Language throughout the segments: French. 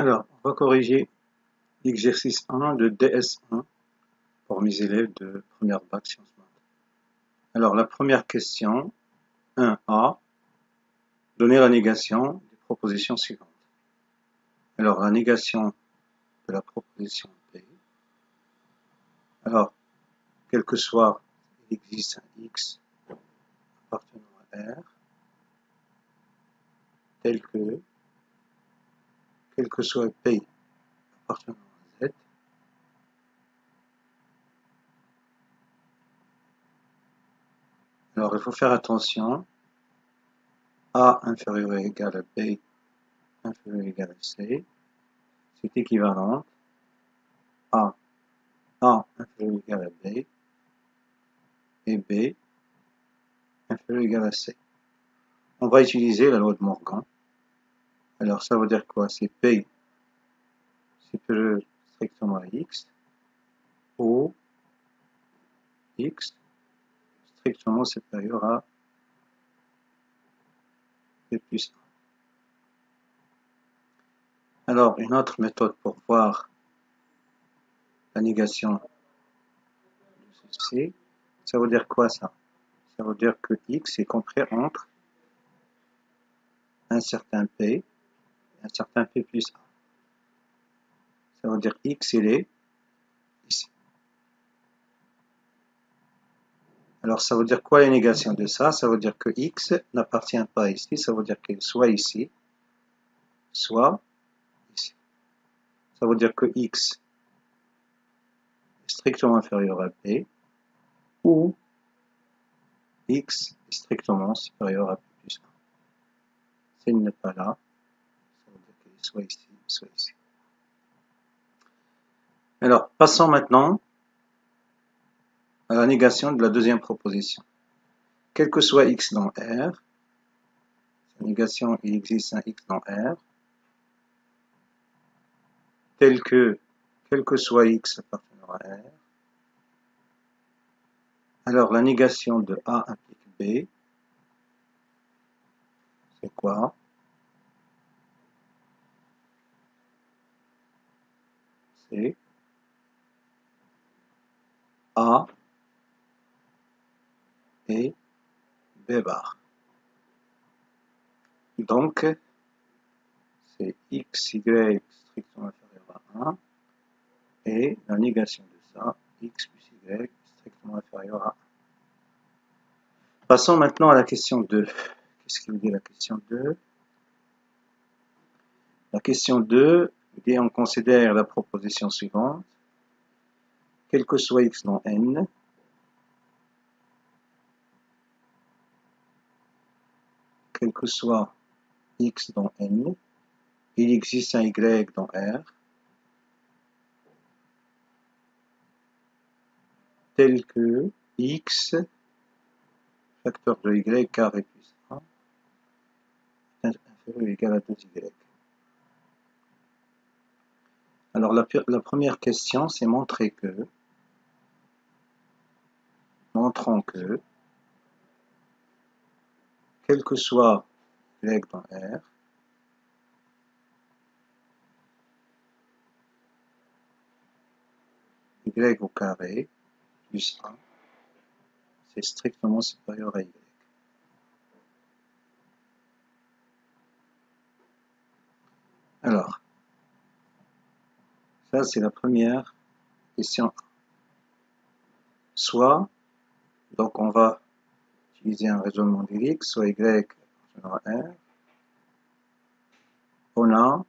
Alors, on va corriger l'exercice 1 de DS1 pour mes élèves de première bac sciences maths. Alors, la première question, 1A, donner la négation des propositions suivantes. Alors, la négation de la proposition P. Alors, quel que soit, il existe un X appartenant à R, tel que, quel que soit P appartenant à Z, alors il faut faire attention, A inférieur ou égal à B inférieur ou égal à C, c'est équivalent à A inférieur ou égal à B et B inférieur ou égal à C. On va utiliser la loi de Morgan. Alors ça veut dire quoi? C'est P supérieur strictement à X ou X strictement supérieur à P plus 1. Alors une autre méthode pour voir la négation de ceci, ça veut dire quoi ça? Ça veut dire que X est compris entre un certain P et un certain P plus 1. Ça veut dire X il est ici. Alors ça veut dire quoi la négation de ça? Ça veut dire que X n'appartient pas ici, ça veut dire qu'il soit ici, soit ici. Ça veut dire que X est strictement inférieur à P ou X est strictement supérieur à P plus 1. S'il n'est pas là, ça veut dire qu'il est soit ici, soit ici. Alors passons maintenant à la négation de la deuxième proposition. Quel que soit X dans R, sa négation, il existe un X dans R, tel que, quel que soit X appartenant à R, alors la négation de A implique B, c'est quoi? C'est A et B bar. Donc, c'est X, Y strictement inférieur à 1 et la négation de ça, X plus Y strictement inférieur à 1. Passons maintenant à la question 2. Qu'est-ce qu'il dit la question 2? La question 2, dit on considère la proposition suivante. Quel que soit X dans N, quel que soit X dans N, il existe un Y dans R, tel que X facteur de Y carré plus 1 est inférieur ou égal à 2Y. Alors la première question, c'est montrons que quel que soit Y dans R, Y au carré plus 1, c'est strictement supérieur à Y. Alors, ça c'est la première question. Soit, donc on va utiliser un raisonnement lyrique, soit Y appartenant à R, on a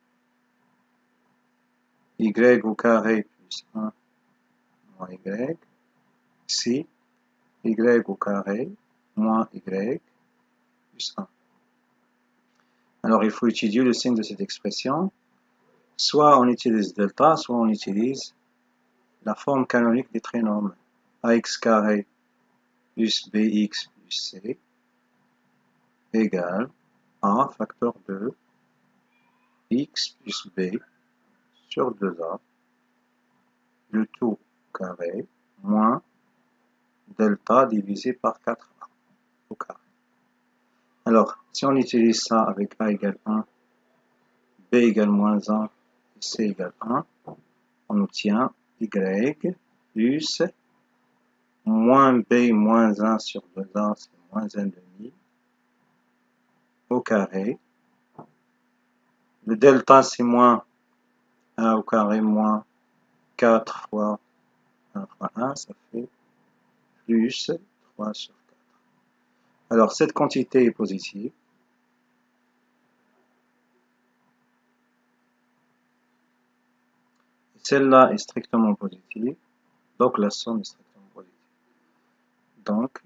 Y au carré plus 1 moins Y, si Y au carré moins Y plus 1. Alors il faut étudier le signe de cette expression. Soit on utilise delta, soit on utilise la forme canonique des trinômes. AX carré plus BX plus C égale A facteur 2 X plus B sur 2A, le tout carré, moins delta divisé par 4A au carré. Alors, si on utilise ça avec A égale 1, B égale moins 1 c égale 1, on obtient y plus moins b moins 1 sur 2a, c'est moins 1,5 au carré. Le delta, c'est moins 1 au carré moins 4 fois 1 fois 1, ça fait plus 3 sur 4. Alors, cette quantité est positive. Celle-là est strictement positive. Donc, la somme est strictement positive. Donc,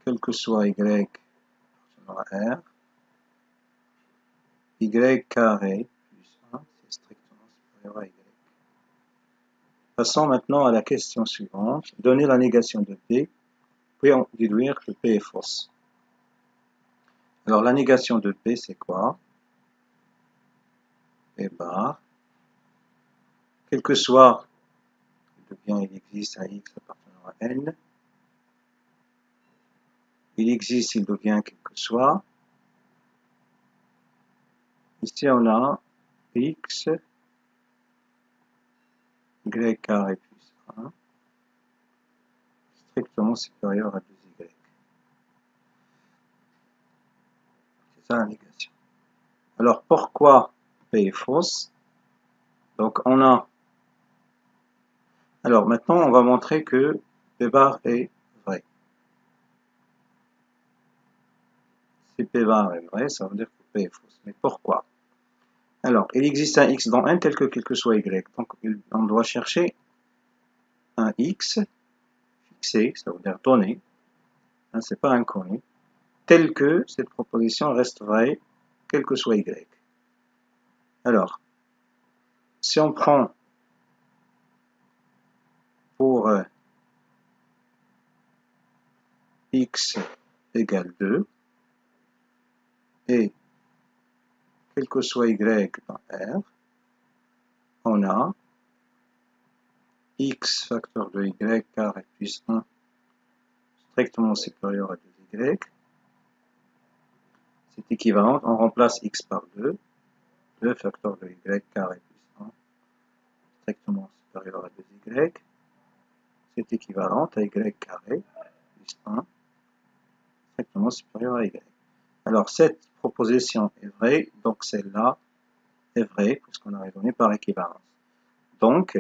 quel que soit y R, y carré plus 1, c'est strictement supérieur à y. Passons maintenant à la question suivante. Donner la négation de P, puis en déduire que P est fausse. Alors, la négation de P, c'est quoi? P bar. Quel que soit, il existe un X appartenant à N. Il existe, il devient quel que soit. Ici, on a X, Y carré plus 1, strictement supérieur à 2Y. C'est ça la négation. Alors, pourquoi P est fausse? Donc, on a... Alors, maintenant, on va montrer que P bar est vrai. Si P bar est vrai, ça veut dire que P est fausse. Mais pourquoi? Alors, il existe un X dans N tel que quel que soit Y. Donc, on doit chercher un X fixé, ça veut dire donné, hein, c'est pas inconnu, tel que cette proposition reste vraie, quel que soit Y. Alors, si on prend pour X égale 2, et quel que soit Y dans R, on a X facteur de Y carré plus 1 strictement supérieur à 2Y. C'est équivalent, on remplace X par 2, 2 facteur de Y carré plus 1 strictement supérieur à 2Y. C'est équivalent à Y carré plus 1 strictement supérieur à Y. Alors, cette proposition est vraie, donc celle-là est vraie, puisqu'on a raisonné par équivalence. Donc,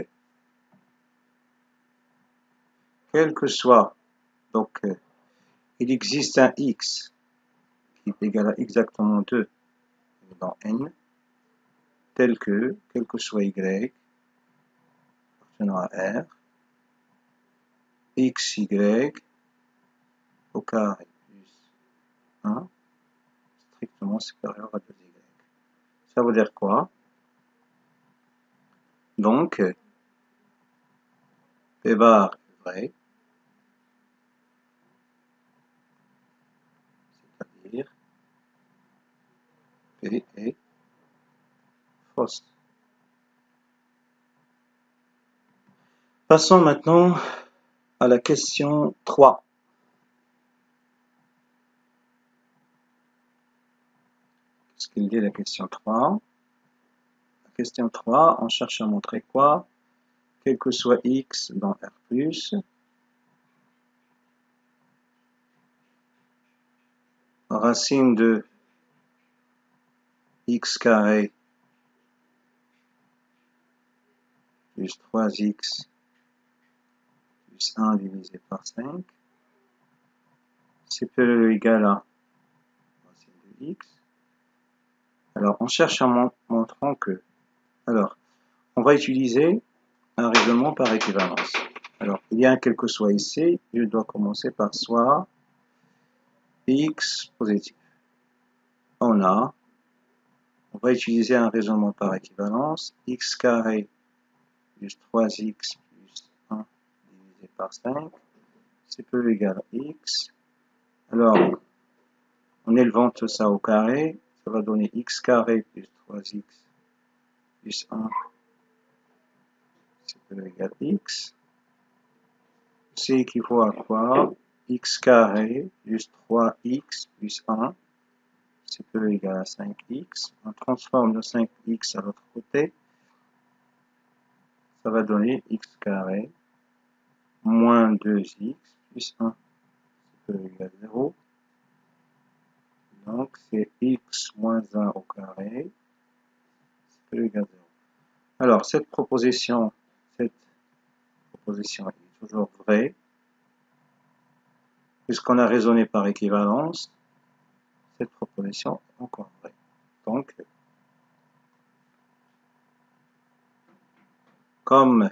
quel que soit, donc, il existe un X qui est égal à exactement 2 dans N, tel que, quel que soit Y, appartenant à R, XY au carré plus 1, strictement supérieur à 2Y. Ça veut dire quoi? Donc, P bar est vrai, c'est-à-dire P est fausse. Passons maintenant à la question 3. Qu'est-ce qu'il dit la question 3? La question 3, on cherche à montrer quoi? Quel que soit X dans R+, racine de X carré plus 3X plus 1 divisé par 5, c'est peu égal à racine de X. Alors, on cherche en montrant que, alors, on va utiliser un raisonnement par équivalence. Alors, il y a un quel que soit ici, je dois commencer par soit X positif. On va utiliser un raisonnement par équivalence, X carré plus 3X plus 1 divisé par 5, c'est peu égal à X. Alors, en élevant tout ça au carré, ça va donner X carré plus 3X plus 1, c'est peu égal à X. C'est équivaut à quoi? X carré plus 3X plus 1, CPE égale à 5x. On transforme le 5x à l'autre côté. Ça va donner x carré moins 2x plus 1. CPE égale 0. Donc c'est x moins 1 au carré. CPE égale 0. Alors cette proposition est toujours vraie. Puisqu'on a raisonné par équivalence, cette proposition est encore vraie. Donc, comme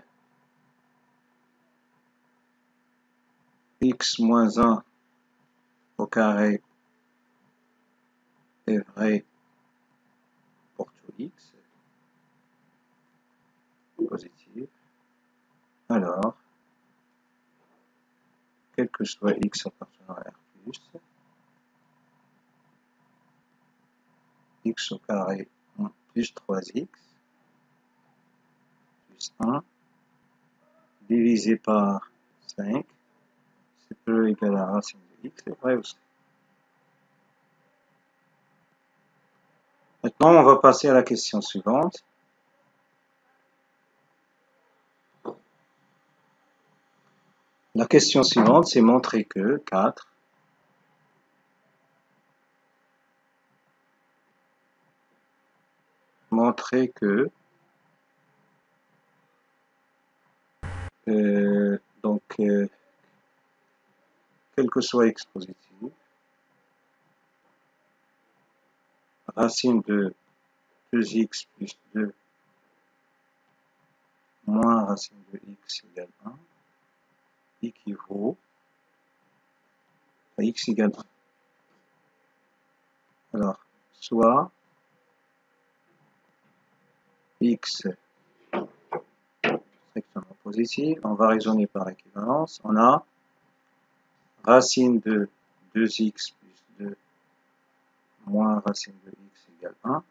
x moins 1 au carré est vrai pour tout x positif, alors, quel que soit x appartenant à R+, x au carré plus 3x plus 1 divisé par 5, CPE égale à racine de x, c'est vrai aussi. Maintenant, on va passer à la question suivante. La question suivante, c'est montrer que 4 montrer que quel que soit x positif, racine de 2x plus 2 moins racine de x égale 1 équivaut à x égale 1. Alors, soit x strictement positif, on va raisonner par équivalence, on a racine de 2x plus 2 moins racine de x égale 1,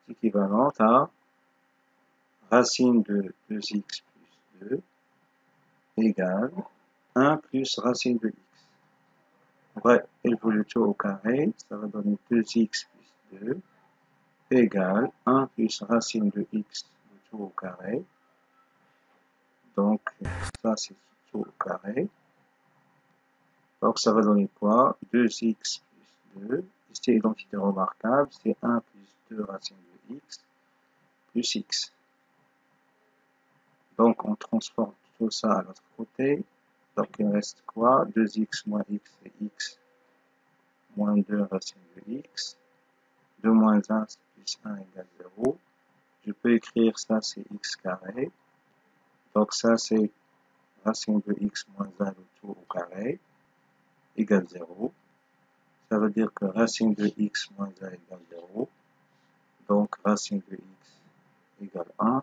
c'est équivalent à racine de 2x plus 2 égale 1 plus racine de x. On va évoluer le tout au carré, ça va donner 2x plus 2 égale 1 plus racine de x le tout au carré. Donc ça c'est tout au carré. Donc ça va donner quoi? 2x plus 2. Ici identité remarquable, c'est 1 plus 2 racine de x plus x. Donc on transforme tout ça à l'autre côté. Donc il reste quoi? 2x moins x c'est x moins 2 racine de x. 2 moins 1 c'est plus 1 égale 0. Je peux écrire ça c'est x carré. Donc ça c'est racine de x moins 1 le tout au carré égale 0. Ça veut dire que racine de x moins 1 égale 0. Donc racine de x égale 1,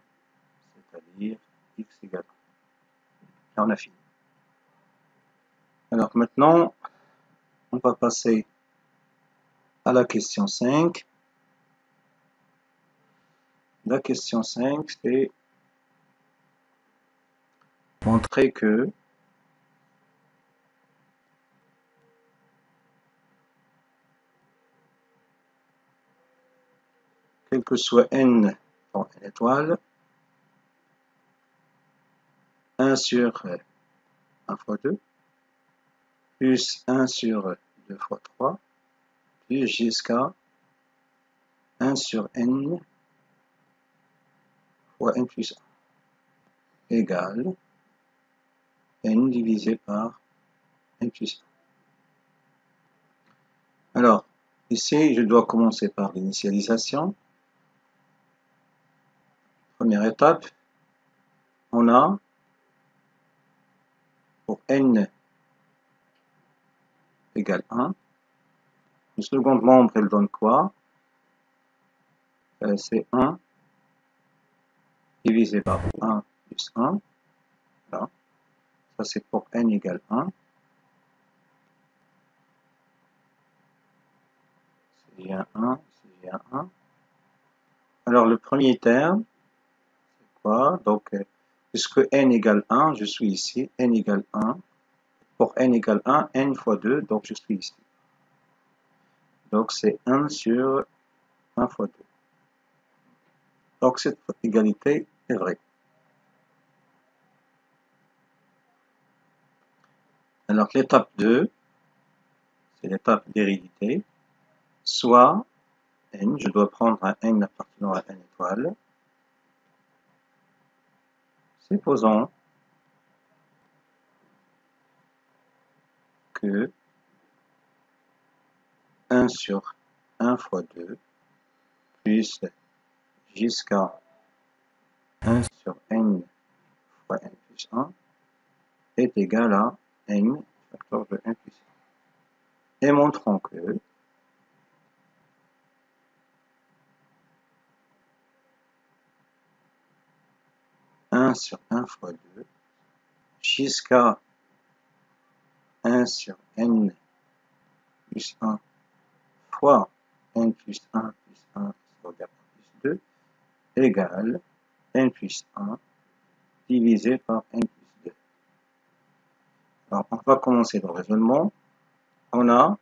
c'est-à-dire x égale 1. Là on a fini. Alors maintenant, on va passer à la question 5. La question 5, c'est montrer que quel que soit n pour n étoile, 1 sur 1 fois 2, plus 1 sur 2 fois 3, plus jusqu'à 1 sur n fois n plus 1, égale n divisé par n plus 1. Alors, ici, je dois commencer par l'initialisation. Première étape, on a pour n égale 1, le second membre, elle donne quoi? C'est 1 divisé par 1 plus 1. Là. Ça, c'est pour n égale 1. C'est bien 1, c'est bien 1. Alors, le premier terme, c'est quoi? Donc, puisque n égale 1, je suis ici, n égale 1. Pour n égale 1, n fois 2, donc je suis ici. Donc c'est 1 sur 1 fois 2. Donc cette égalité est vraie. Alors l'étape 2, c'est l'étape d'hérédité. Soit n, je dois prendre un n appartenant à n étoile. Supposons que 1 sur 1 fois 2 plus jusqu'à 1 sur n fois n plus 1 est égal à n facteur de n plus 1. Et montrons que sur 1 fois 2 jusqu'à 1 sur n plus 1 fois n plus 1 plus 1 sur n plus 2 égale n plus 1 divisé par n plus 2. Alors, on va commencer le raisonnement. On a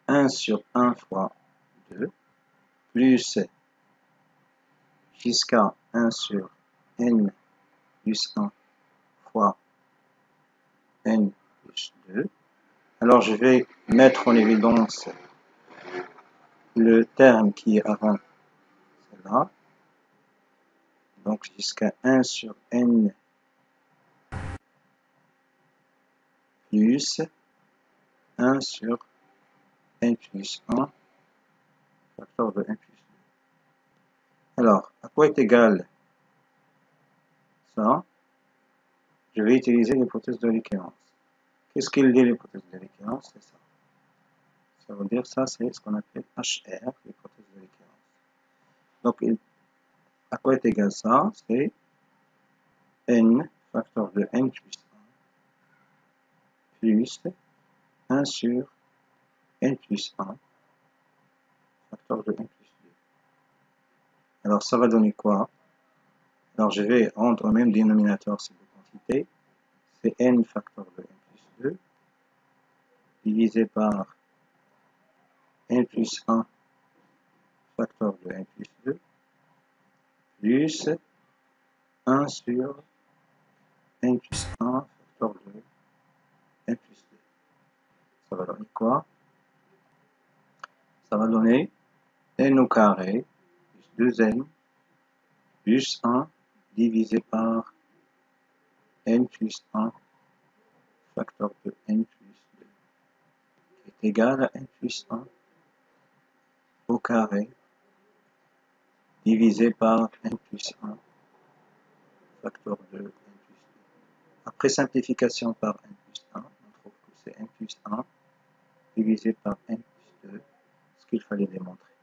1 sur 1 fois 2 plus jusqu'à 1 sur n plus 1 fois n plus 2. Alors, je vais mettre en évidence le terme qui est avant cela. Donc, jusqu'à 1 sur n plus 1 sur n plus 1 facteur de n plus 2. Alors, à quoi est égal ça? Je vais utiliser l'hypothèse de récurrence. Qu'est-ce qu'il dit l'hypothèse de récurrence? C'est ça. Ça veut dire ça, c'est ce qu'on appelle HR, l'hypothèse de récurrence. Donc, à quoi est égal ça? C'est n facteur de n plus 1 plus 1 sur n plus 1 facteur de n plus 2. Alors, ça va donner quoi? Alors, je vais rendre au même dénominateur ces deux quantités. C'est n facteur de n plus 2 divisé par n plus 1 facteur de n plus 2 plus 1 sur n plus 1 facteur de n plus 2. Ça va donner quoi? Ça va donner n au carré plus 2n plus 1 divisé par n plus 1 facteur de n plus 2 qui est égal à n plus 1 au carré divisé par n plus 1 facteur de n plus 2. Après simplification par n plus 1, on trouve que c'est n plus 1 divisé par n plus 2, ce qu'il fallait démontrer.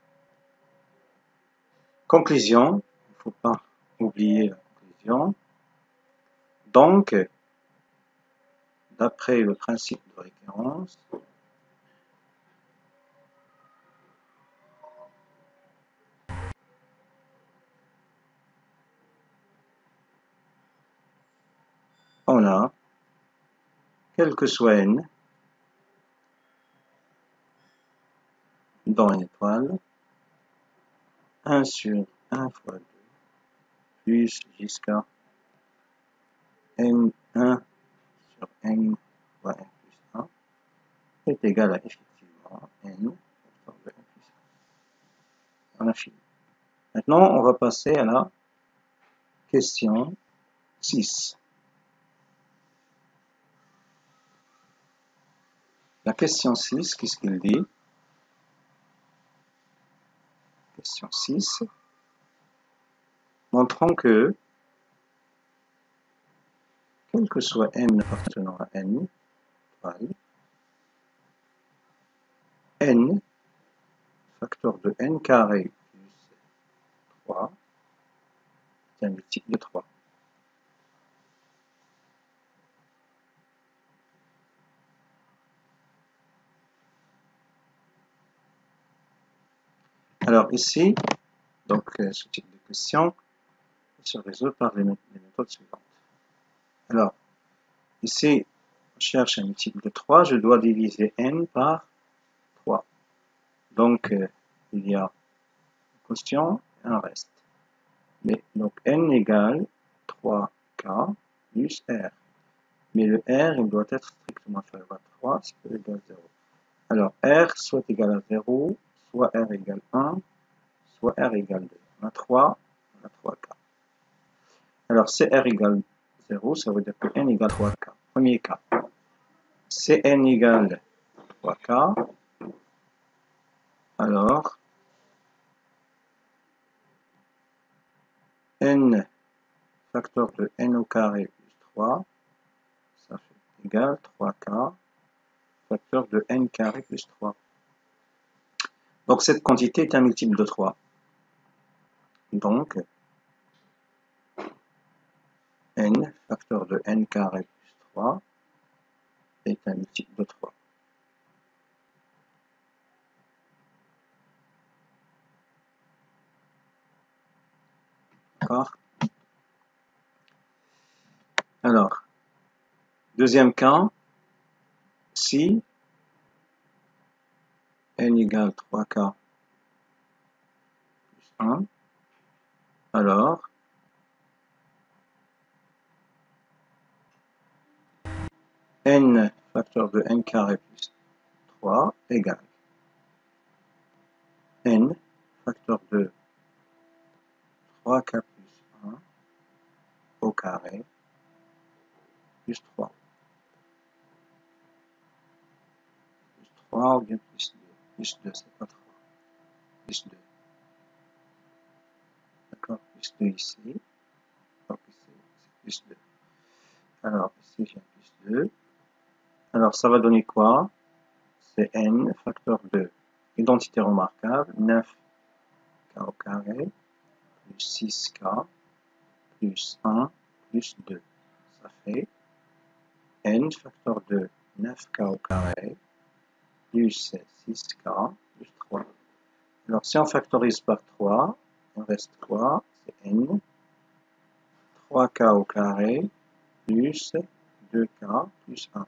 Conclusion, il ne faut pas oublier la conclusion. Donc, d'après le principe de récurrence, on a, quel que soit n, dans une étoile, 1 sur 1 fois 2, plus jusqu'à n1 sur n fois n plus 1, est égal à effectivement n facteur de n plus 1. On a fini. Maintenant, on va passer à la question 6. La question 6, qu'est-ce qu'il dit? Question 6. Montrons que, quel que soit n appartenant à n, n facteur de n carré plus 3 est un multiple de 3. Alors ici, donc ce type de question se résout par les méthodes suivantes. Alors, ici, on cherche un multiple de 3, je dois diviser n par Donc, il y a un quotient et un reste. Mais, donc, n égale 3k plus r. Mais le r, il doit être strictement inférieur à 3, c'est égal à 0. Alors, r soit égal à 0, soit r égale 1, soit r égale 2. On a 3, on a 3k. Alors, CR égale 0, ça veut dire que n égale 3k. Premier cas. Cn égale 3k. Alors, n facteur de n au carré plus 3, ça fait égal 3k facteur de n carré plus 3. Donc, cette quantité est un multiple de 3. Donc, n facteur de n carré plus 3 est un multiple de 3. D'accord? Alors, deuxième cas, si n égale 3k plus 1, alors n facteur de n carré plus 3 égale n facteur de 3k plus 1 au carré plus 3. Plus 3 ou bien plus 2. Plus 2, c'est pas 3. Plus 2. D'accord? Plus 2 ici. Donc ici, c'est plus 2. Alors ici, j'ai plus 2. Alors ça va donner quoi? C'est n facteur de identité remarquable, 9k au carré, plus 6k, plus 1, plus 2. Ça fait n facteur de 9k au carré, plus 6k, plus 3. Alors si on factorise par 3, il reste quoi? C'est n, 3k au carré, plus 2k, plus 1.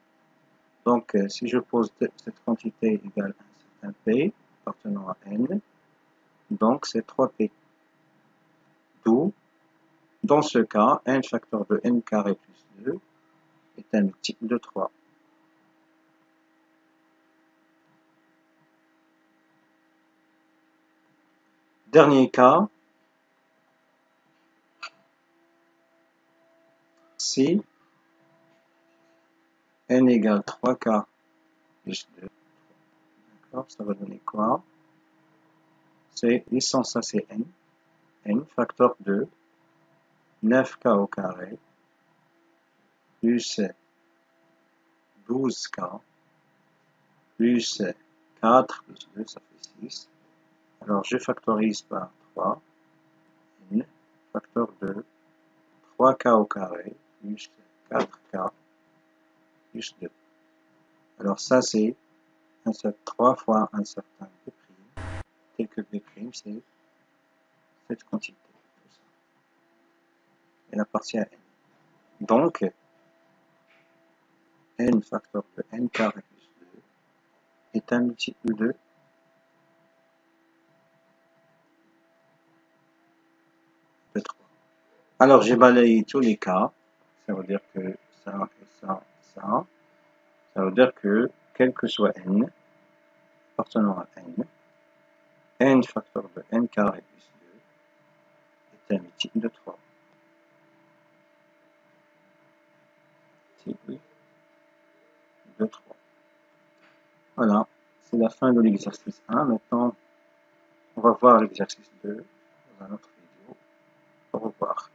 Donc si je pose cette quantité égale à un certain p, appartenant à n, donc c'est 3p. D'où, dans ce cas, n facteur de n carré plus 2 est un multiple de 3. Dernier cas, si n égale 3k plus 2, d'accord, ça va donner quoi? C'est, ici, ça c'est n facteur de 9k au carré plus 12k plus 4 plus 2, ça fait 6. Alors je factorise par 3, n facteur de 3k au carré plus 4k plus 2. Alors ça c'est 3 fois un certain p', tel que p', c'est cette quantité. Tout ça. Elle appartient à n. Donc, n facteur de n carré plus 2 est un multiple de 3. Alors j'ai balayé tous les cas. Ça veut dire que ça et ça et ça. Ça veut dire que quel que soit n appartenant à n facteur de n carré plus 2 est un multiple de 3. Multiple de 3. Voilà, c'est la fin de l'exercice 1. Maintenant, on va voir l'exercice 2 dans un autre vidéo. Au revoir.